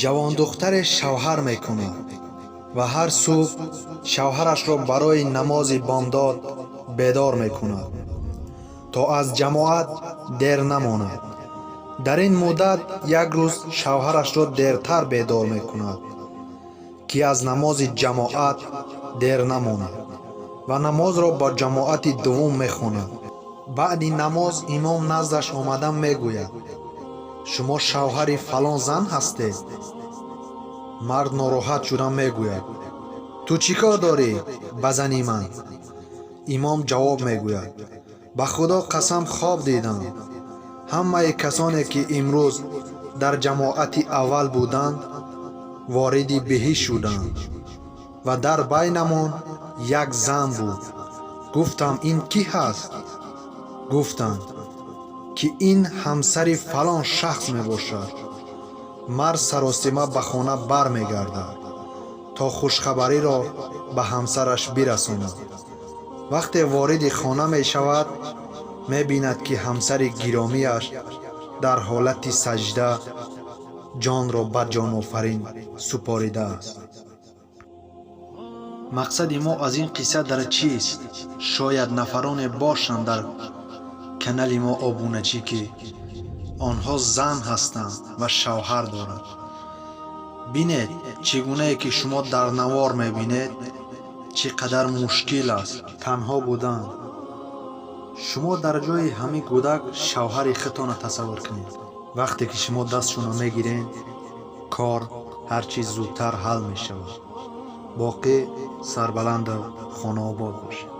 ҷавондухтаре шавҳар мекунад ва ҳар субҳ шавҳарашро барои намози бомдод бедор мекунад, то аз ҷамоат дер намонад. дар ин муддат як рӯз шавҳарашро дертар бедор мекунад, ки аз намози ҷамоат дер намонад ва намозро ба ҷамоати дуввум мехонад. баъди намоз имом наздаш омада мегӯяд: шумо шавҳари фалон зан ҳастед? мард нороҳат шуда мегӯяд: ту чӣ кор дорӣ ба зани ман? имом ҷавоб мегӯяд: ба худо қасам, хоб дидам. ҳамаи касоне ки имрӯз дар ҷамоати аввал буданд вориди биҳишт шуданд ва дар байнамон як зан буд. гуфтам: ин кӣ ҳаст? гуфтанд, ки ин ҳамсари фалон шахс мебошад. мард саросима ба хона бармегардад, то хушхабариро ба ҳамсараш бирасонад. вақте вориди хона мешавад, мебинад, ки ҳамсари гиромиаш дар ҳолати саҷда ҷонро ба ҷонофарин супоридааст. мақсади мо аз ин қисса дар чист? шояд нафароне бошанд дар канали мо обуначӣ, ки онҳо зан ҳастанд ва шавҳар доранд. бинед чӣ гунае ки шумо дар навор мебинед, чӣ қадар мушкил аст танҳо будан. шумо дар ҷои ҳамин кӯдак шавҳари худтонро тасаввур кунед. вақте ки шумо дастшонро мегиред, кор ҳар чиз зудтар ҳал мешавад. боқӣ сарбаланду хонаобод бошед.